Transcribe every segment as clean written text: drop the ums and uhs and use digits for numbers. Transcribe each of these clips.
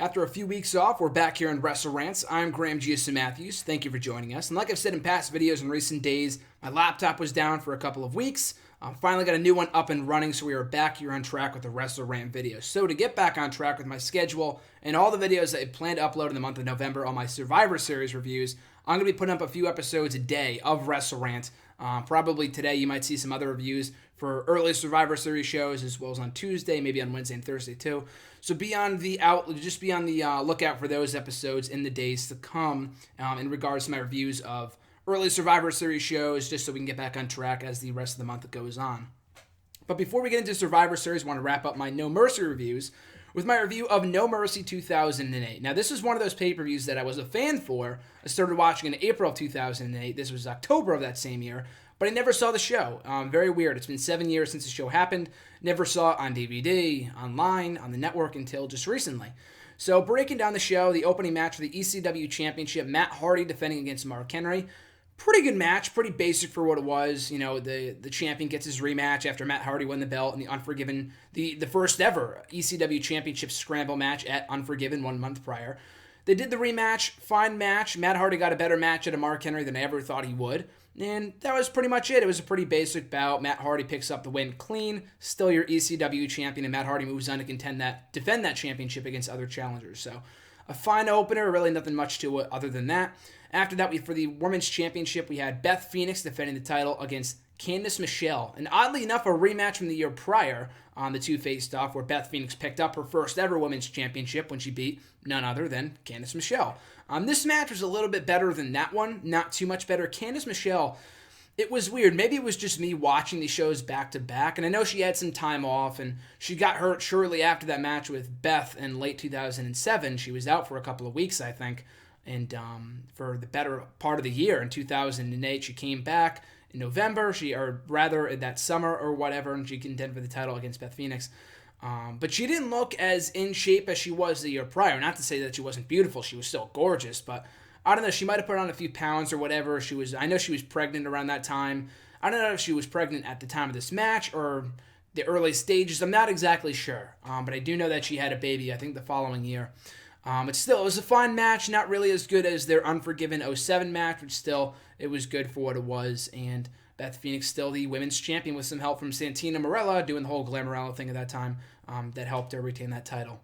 After a few weeks off, we're back here in WrestleRants. I'm Graham Giuseppe Matthews. Thank you for joining us. And like I've said in past videos in recent days, my laptop was down for a couple of weeks. Finally got a new one up and running, so we are back here on track with the WrestleRant videos. So to get back on track with my schedule and all the videos that I plan to upload in the month of November on my Survivor Series reviews, I'm going to be putting up a few episodes a day of WrestleRant. Probably today you might see some other reviews for early Survivor Series shows, as well as on Tuesday, maybe on Wednesday and Thursday too. So be on the lookout for those episodes in the days to come in regards to my reviews of early Survivor Series shows, just so we can get back on track as the rest of the month goes on. But before we get into Survivor Series, I want to wrap up my No Mercy reviews with my review of No Mercy 2008. Now, this is one of those pay-per-views that I was a fan for. I started watching in April of 2008. This was October of that same year, but I never saw the show. Very weird. It's been 7 years since the show happened. Never saw it on DVD, online, on the network until just recently. So breaking down the show, the opening match for the ECW Championship, Matt Hardy defending against Mark Henry. Pretty good match, pretty basic for what it was. You know, the champion gets his rematch after Matt Hardy won the belt in the Unforgiven, the first ever ECW Championship Scramble match at Unforgiven 1 month prior. They did the rematch, fine match. Matt Hardy got a better match out of Mark Henry than I ever thought he would. And that was pretty much it. It was a pretty basic bout. Matt Hardy picks up the win clean, still your ECW champion, and Matt Hardy moves on to defend that championship against other challengers. So a fine opener, really nothing much to it other than that. After that, for the Women's Championship, we had Beth Phoenix defending the title against Candice Michelle. And oddly enough, a rematch from the year prior on the two faced off, where Beth Phoenix picked up her first ever Women's Championship when she beat none other than Candice Michelle. This match was a little bit better than that one, not too much better. Candice Michelle, it was weird. Maybe it was just me watching these shows back to back, and I know she had some time off, and she got hurt shortly after that match with Beth in late 2007. She was out for a couple of weeks, I think. And for the better part of the year in 2008, she came back in November, or rather that summer or whatever, and she contended for the title against Beth Phoenix. But she didn't look as in shape as she was the year prior. Not to say that she wasn't beautiful; she was still gorgeous. But I don't know. She might have put on a few pounds or whatever. I know she was pregnant around that time. I don't know if she was pregnant at the time of this match or the early stages. I'm not exactly sure. But I do know that she had a baby, I think, the following year. But still, it was a fine match, not really as good as their Unforgiven 07 match, but still, it was good for what it was, and Beth Phoenix still the women's champion with some help from Santina Marella doing the whole Glamorella thing at that time that helped her retain that title.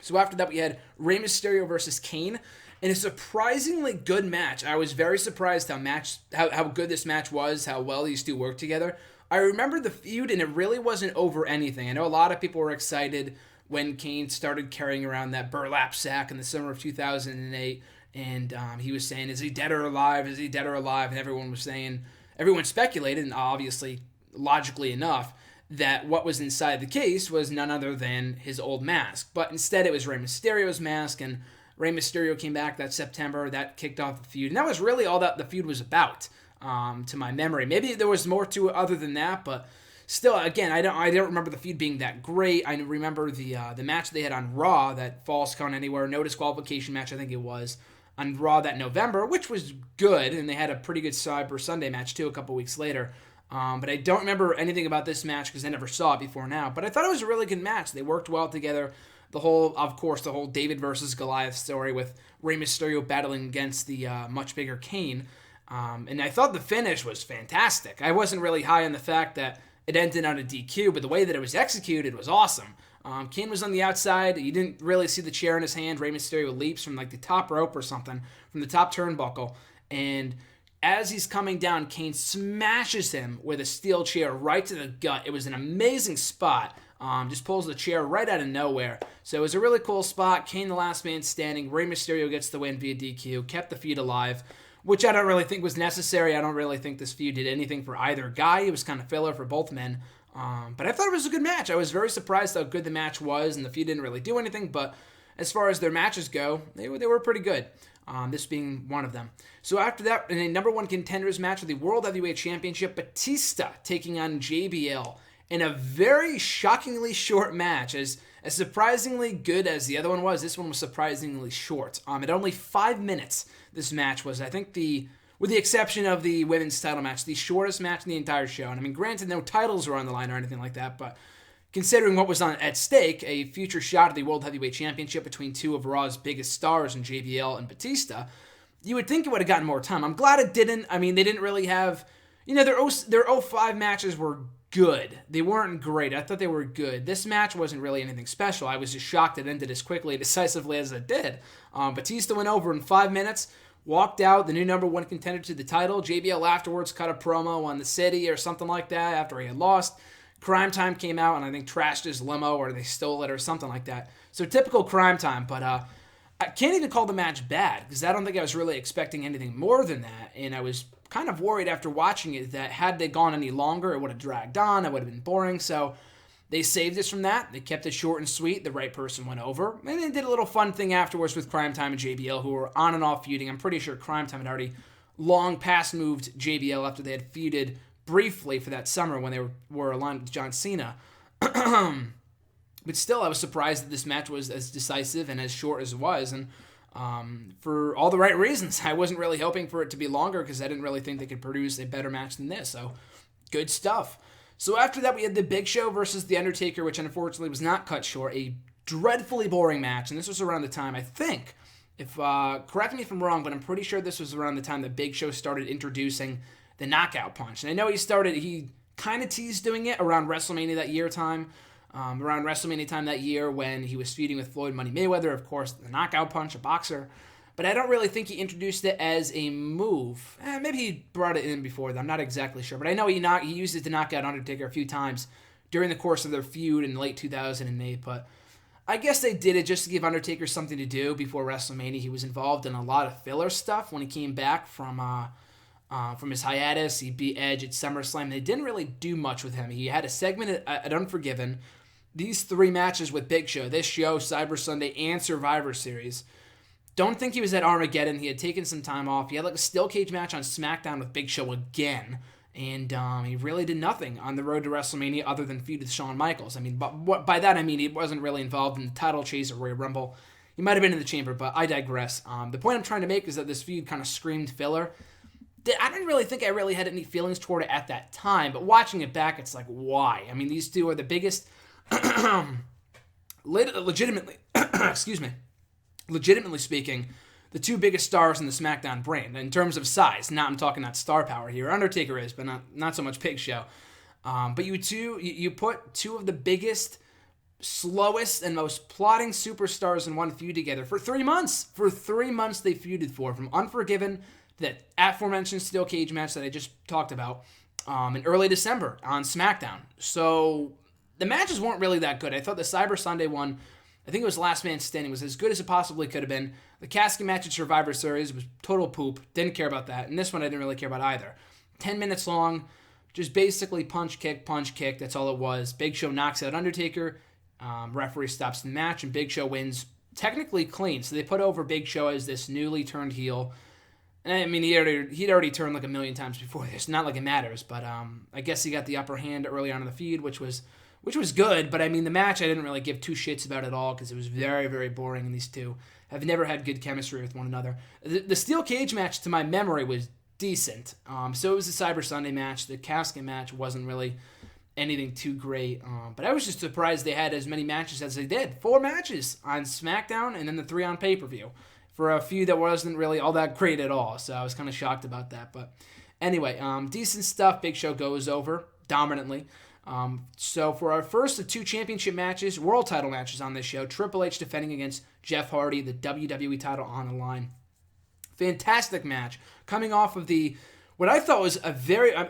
So after that, we had Rey Mysterio versus Kane, and a surprisingly good match. I was very surprised how good this match was, how well these two worked together. I remember the feud, and it really wasn't over anything. I know a lot of people were excited when Kane started carrying around that burlap sack in the summer of 2008, and he was saying, is he dead or alive? Is he dead or alive? And everyone speculated, and obviously, logically enough, that what was inside the case was none other than his old mask. But instead, it was Rey Mysterio's mask, and Rey Mysterio came back that September. That kicked off the feud, and that was really all that the feud was about, to my memory. Maybe there was more to it other than that, but still, again, I don't remember the feud being that great. I remember the match they had on Raw, that Falls Count Anywhere, no disqualification match, I think it was, on Raw that November, which was good, and they had a pretty good Cyber Sunday match, too, a couple weeks later. But I don't remember anything about this match because I never saw it before now. But I thought it was a really good match. They worked well together. The whole David versus Goliath story with Rey Mysterio battling against the much bigger Kane. And I thought the finish was fantastic. I wasn't really high on the fact that it ended on a DQ, but the way that it was executed was awesome. Kane was on the outside. You didn't really see the chair in his hand. Rey Mysterio leaps from like the top rope or something, from the top turnbuckle. And as he's coming down, Kane smashes him with a steel chair right to the gut. It was an amazing spot. Just pulls the chair right out of nowhere. So it was a really cool spot. Kane, the last man standing. Rey Mysterio gets the win via DQ. Kept the feud alive, which I don't really think was necessary. I don't really think this feud did anything for either guy. It was kind of filler for both men. But I thought it was a good match. I was very surprised how good the match was, and the feud didn't really do anything. But as far as their matches go, they were pretty good. This being one of them. So after that, in a number one contenders match for the World Heavyweight Championship, Batista taking on JBL in a very shockingly short match. As surprisingly good as the other one was, this one was surprisingly short. At only 5 minutes, this match was, I think, with the exception of the women's title match, the shortest match in the entire show. And I mean, granted, no titles were on the line or anything like that, but considering what was at stake, a future shot at the World Heavyweight Championship between two of Raw's biggest stars in JBL and Batista, you would think it would have gotten more time. I'm glad it didn't. I mean, they didn't really have, their 05 matches were good. They weren't great. I thought they were good. This match wasn't really anything special. I was just shocked it ended as quickly and decisively as it did. Batista went over in 5 minutes, walked out, the new number one contender to the title. JBL afterwards cut a promo on the city or something like that after he had lost. Crime Time came out and I think trashed his limo or they stole it or something like that. So typical Crime Time, but I can't even call the match bad because I don't think I was really expecting anything more than that. And I was kind of worried after watching it that had they gone any longer, it would have dragged on, it would have been boring. So they saved us from that. They kept it short and sweet. The right person went over. And they did a little fun thing afterwards with Crime Time and JBL, who were on and off feuding. I'm pretty sure Crime Time had already long past moved JBL after they had feuded briefly for that summer when they were aligned with John Cena. But still, I was surprised that this match was as decisive and as short as it was. And for all the right reasons. I wasn't really hoping for it to be longer because I didn't really think they could produce a better match than this. So, good stuff. So after that, we had the Big Show versus The Undertaker, which unfortunately was not cut short. A dreadfully boring match. And this was around the time, I think, correct me if I'm wrong, but I'm pretty sure this was around the time that Big Show started introducing the knockout punch. And I know he kind of teased doing it around WrestleMania that year time. Around WrestleMania time that year when he was feuding with Floyd Money Mayweather, of course, the knockout punch, a boxer. But I don't really think he introduced it as a move. Maybe he brought it in before that. I'm not exactly sure. But I know he used it to knock out Undertaker a few times during the course of their feud in late 2008. But I guess they did it just to give Undertaker something to do before WrestleMania. He was involved in a lot of filler stuff when he came back from his hiatus. He beat Edge at SummerSlam. They didn't really do much with him. He had a segment at Unforgiven. These 3 matches with Big Show, this show, Cyber Sunday, and Survivor Series. Don't think he was at Armageddon. He had taken some time off. He had like a steel cage match on SmackDown with Big Show again. And he really did nothing on the road to WrestleMania other than feud with Shawn Michaels. I mean, by that I mean he wasn't really involved in the title chase or Royal Rumble. He might have been in the chamber, but I digress. The point I'm trying to make is that this feud kind of screamed filler. I didn't really think I really had any feelings toward it at that time, but watching it back, it's like, why? I mean, these two are the biggest... legitimately speaking, the 2 biggest stars in the SmackDown brand in terms of size. I'm talking not star power here. Undertaker is, but not so much Big Show. But you put 2 of the biggest, slowest, and most plotting superstars in one feud together for 3 months. For 3 months they feuded from Unforgiven to that aforementioned steel cage match that I just talked about in early December on SmackDown. So the matches weren't really that good. I thought the Cyber Sunday one, I think it was Last Man Standing, was as good as it possibly could have been. The casket match at Survivor Series was total poop. Didn't care about that. And this one I didn't really care about either. 10 minutes long, just basically punch, kick. That's all it was. Big Show knocks out Undertaker. Referee stops the match, and Big Show wins technically clean. So they put over Big Show as this newly turned heel. I mean, he'd already turned like a million times before this. Not like it matters, but I guess he got the upper hand early on in the feud, which was good, but I mean, the match I didn't really give 2 shits about at all because it was very, very boring, and these two have never had good chemistry with one another. The steel cage match, to my memory, was decent. So was the Cyber Sunday match. The casket match wasn't really anything too great, but I was just surprised they had as many matches as they did. 4 matches on SmackDown, and then the 3 on pay-per-view for a feud that wasn't really all that great at all, so I was kind of shocked about that. But anyway, decent stuff. Big Show goes over dominantly. So for our first of 2 championship matches, world title matches on this show, Triple H defending against Jeff Hardy, the WWE title on the line. Fantastic match. Coming off of what I thought was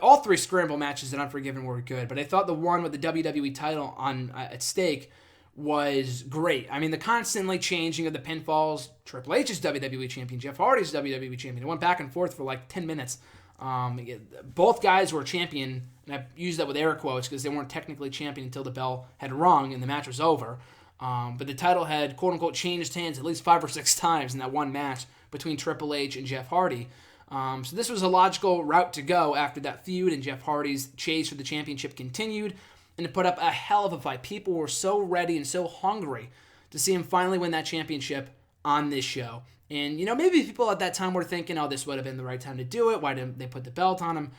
all 3 scramble matches at Unforgiven were good, but I thought the one with the WWE title at stake was great. I mean, the constantly changing of the pinfalls, Triple H is WWE champion, Jeff Hardy's WWE champion. It went back and forth for like 10 minutes. Both guys were champion, and I use that with air quotes because they weren't technically champion until the bell had rung and the match was over. But the title had, quote-unquote, changed hands at least 5 or 6 times in that one match between Triple H and Jeff Hardy. So this was a logical route to go after that feud, and Jeff Hardy's chase for the championship continued, and to put up a hell of a fight. People were so ready and so hungry to see him finally win that championship on this show. And, maybe people at that time were thinking, oh, this would have been the right time to do it. Why didn't they put the belt on him?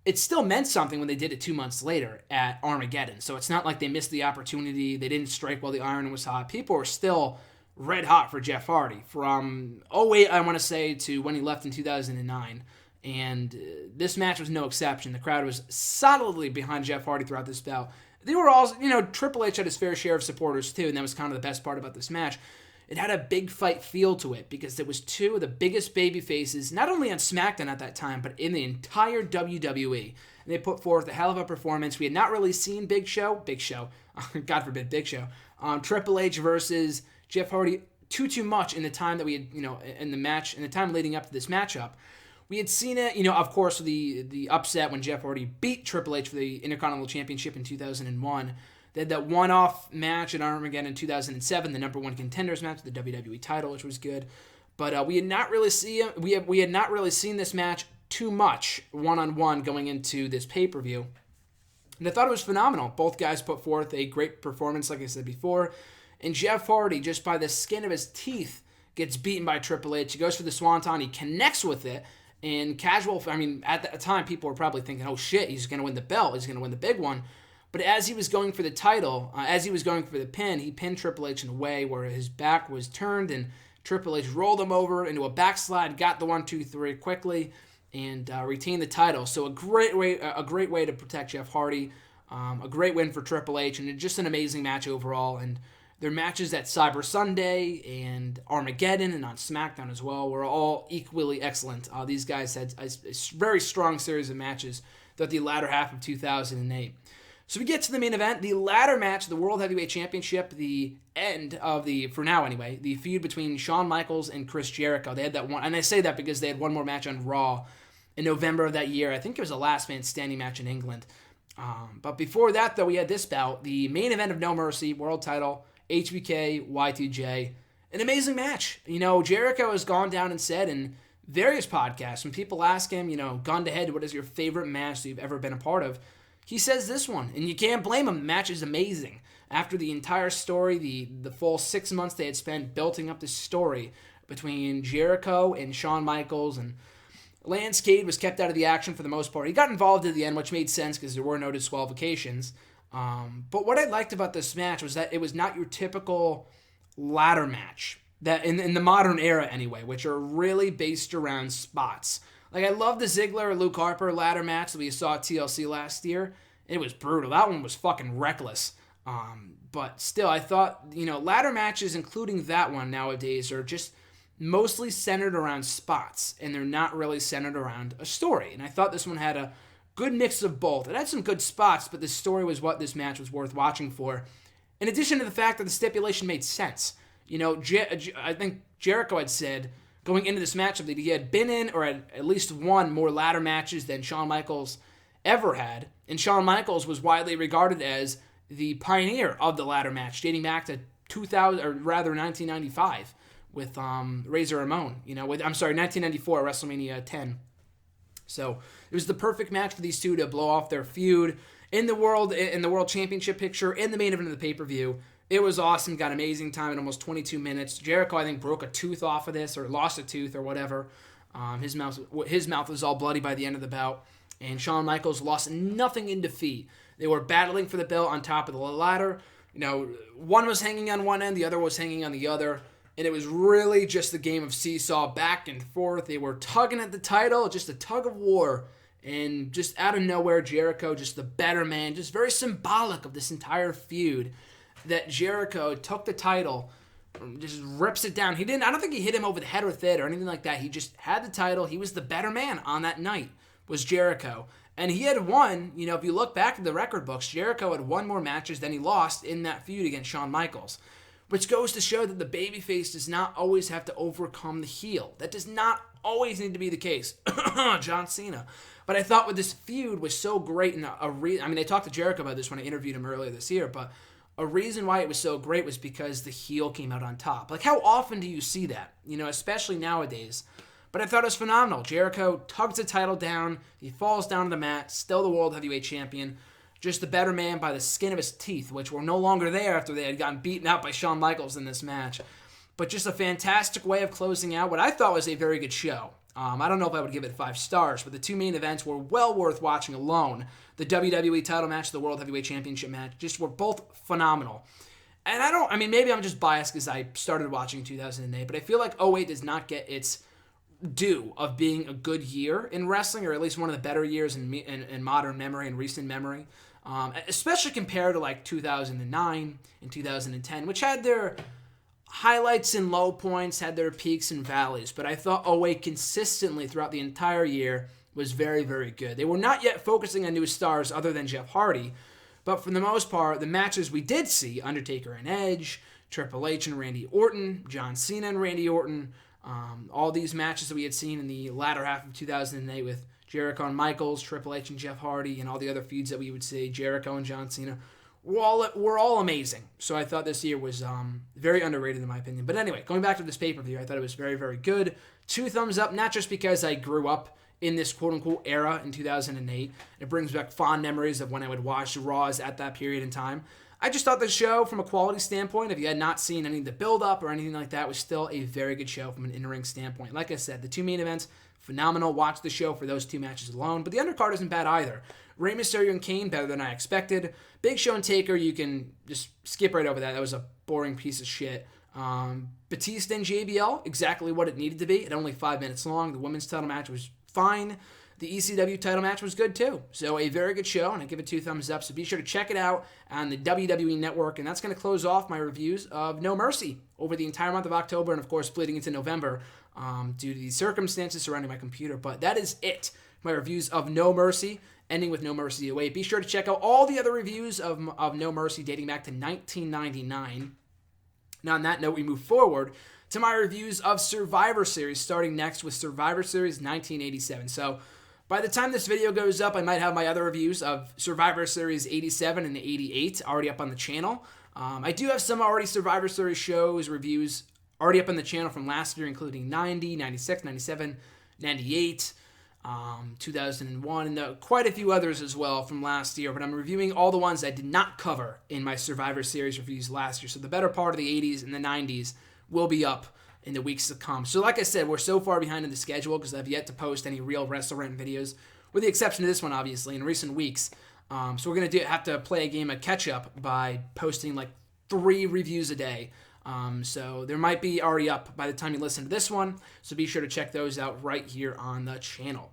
it still meant something when they did it 2 months later at Armageddon. So it's not like they missed the opportunity. They didn't strike while the iron was hot. People were still red hot for Jeff Hardy from '08, I want to say, to when he left in 2009. And this match was no exception. The crowd was solidly behind Jeff Hardy throughout this bout. They were all, Triple H had his fair share of supporters too, and that was kind of the best part about this match. It had a big fight feel to it because there was two of the biggest baby faces, not only on SmackDown at that time, but in the entire WWE. And they put forth a hell of a performance. We had not really seen Big Show, God forbid Big Show, Triple H versus Jeff Hardy too much in the time that we had, in the time leading up to this matchup. We had seen it, of course, the upset when Jeff Hardy beat Triple H for the Intercontinental Championship in 2001. They had that one-off match at Armageddon in 2007, the number one contenders match, the WWE title, which was good. But we had not really seen this match too much one-on-one going into this pay-per-view. And I thought it was phenomenal. Both guys put forth a great performance, like I said before. And Jeff Hardy, just by the skin of his teeth, gets beaten by Triple H. He goes for the Swanton. He connects with it. And at the time, people were probably thinking, oh shit, he's going to win the belt. He's going to win the big one. But as he was going for the title, as he was going for the pin, he pinned Triple H in a way where his back was turned and Triple H rolled him over into a backslide, got the 1-2-3 quickly, and retained the title. So a great way to protect Jeff Hardy, a great win for Triple H, and just an amazing match overall. And their matches at Cyber Sunday and Armageddon and on SmackDown as well were all equally excellent. These guys had a very strong series of matches throughout the latter half of 2008. So we get to the main event, the ladder match, the World Heavyweight Championship, the end of for now anyway, the feud between Shawn Michaels and Chris Jericho. They had that one, and I say that because they had one more match on Raw in November of that year. I think it was a last man standing match in England. But before that, though, we had this bout, the main event of No Mercy, world title, HBK, Y2J. An amazing match. Jericho has gone down and said in various podcasts, when people ask him, gun to head, what is your favorite match that you've ever been a part of? He says this one, and you can't blame him. The match is amazing. After the entire story, the full 6 months they had spent building up this story between Jericho and Shawn Michaels, and Lance Cade was kept out of the action for the most part. He got involved at the end, which made sense because there were no disqualifications. But what I liked about this match was that it was not your typical ladder match, that in the modern era anyway, which are really based around spots. Like, I love the Ziggler-Luke Harper ladder match that we saw at TLC last year. It was brutal. That one was fucking reckless. But still, I thought, ladder matches, including that one nowadays, are just mostly centered around spots, and they're not really centered around a story. And I thought this one had a good mix of both. It had some good spots, but the story was what this match was worth watching for. In addition to the fact that the stipulation made sense. I think Jericho had said going into this matchup that he had been in or had at least won more ladder matches than Shawn Michaels ever had. And Shawn Michaels was widely regarded as the pioneer of the ladder match, dating back to 1995 with Razor Ramon. 1994 WrestleMania 10. So it was the perfect match for these two to blow off their feud in the world championship picture, in the main event of the pay-per-view. It was awesome. Got amazing time in almost 22 minutes. Jericho, I think, broke a tooth off of this or lost a tooth or whatever. His mouth was all bloody by the end of the bout. And Shawn Michaels lost nothing in defeat. They were battling for the belt on top of the ladder. One was hanging on one end, the other was hanging on the other. And it was really just a game of seesaw back and forth. They were tugging at the title, just a tug of war. And just out of nowhere, Jericho, just the better man, just very symbolic of this entire feud, that Jericho took the title, just rips it down. I don't think he hit him over the head with it or anything like that. He just had the title. He was the better man on that night, was Jericho. And he had won, if you look back at the record books, Jericho had won more matches than he lost in that feud against Shawn Michaels. Which goes to show that the babyface does not always have to overcome the heel. That does not always need to be the case. John Cena. But I thought with this feud was so great, and I talked to Jericho about this when I interviewed him earlier this year, but a reason why it was so great was because the heel came out on top. Like, how often do you see that? Especially nowadays. But I thought it was phenomenal. Jericho tugs the title down. He falls down to the mat. Still the World Heavyweight Champion. Just the better man by the skin of his teeth, which were no longer there after they had gotten beaten out by Shawn Michaels in this match. But just a fantastic way of closing out what I thought was a very good show. I don't know if I would give it 5 stars, but the 2 main events were well worth watching alone. The WWE title match, the World Heavyweight Championship match, just were both phenomenal. And maybe I'm just biased because I started watching in 2008, but I feel like '08 does not get its due of being a good year in wrestling, or at least one of the better years in modern memory and recent memory, especially compared to like 2009 and 2010, which had their highlights and low points, had their peaks and valleys. But I thought '08 consistently throughout the entire year was very, very good. They were not yet focusing on new stars other than Jeff Hardy, but for the most part, the matches we did see, Undertaker and Edge, Triple H and Randy Orton, John Cena and Randy Orton, all these matches that we had seen in the latter half of 2008 with Jericho and Michaels, Triple H and Jeff Hardy, and all the other feuds that we would see, Jericho and John Cena, were all amazing. So I thought this year was very underrated in my opinion. But anyway, going back to this pay-per-view, I thought it was very, very good. 2 thumbs up, not just because I grew up in this quote-unquote era in 2008. It brings back fond memories of when I would watch Raws at that period in time. I just thought the show, from a quality standpoint, if you had not seen any of the build-up or anything like that, was still a very good show from an in-ring standpoint. Like I said, the 2 main events, phenomenal. Watch the show for those 2 matches alone. But the undercard isn't bad either. Rey Mysterio and Kane, better than I expected. Big Show and Taker, you can just skip right over that. That was a boring piece of shit. Batista and JBL, exactly what it needed to be. At only 5 minutes long. The women's title match was fine. The ECW title match was good too. So a very good show, and I give it 2 thumbs up. So be sure to check it out on the WWE Network. And that's going to close off my reviews of No Mercy over the entire month of October, and of course bleeding into November due to the circumstances surrounding my computer. But that is it. My reviews of No Mercy, ending with No Mercy 08. Be sure to check out all the other reviews of No Mercy dating back to 1999. Now on that note, we move forward to my reviews of Survivor Series, starting next with Survivor Series 1987. So by the time this video goes up, I might have my other reviews of Survivor Series 87 and 88 already up on the channel. I do have some already Survivor Series shows, reviews already up on the channel from last year, including 90, 96, 97, 98, 2001, and quite a few others as well from last year. But I'm reviewing all the ones I did not cover in my Survivor Series reviews last year. So the better part of the 80s and the 90s will be up in the weeks to come. So like I said, we're so far behind in the schedule because I've yet to post any real WrestleRant videos, with the exception of this one, obviously, in recent weeks. So we're going to have to play a game of catch-up by posting like 3 reviews a day. So there might be already up by the time you listen to this one, so be sure to check those out right here on the channel.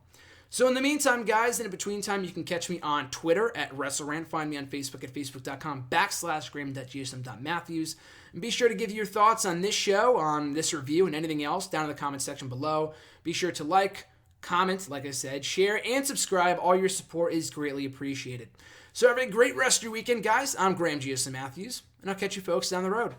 So in the meantime, guys, in between time, you can catch me on Twitter at WrestleRant. Find me on Facebook at facebook.com/graham.gsm.matthews. And be sure to give your thoughts on this show, on this review, and anything else down in the comment section below. Be sure to like, comment, like I said, share, and subscribe. All your support is greatly appreciated. So have a great rest of your weekend, guys. I'm Graham GSM Matthews, and I'll catch you folks down the road.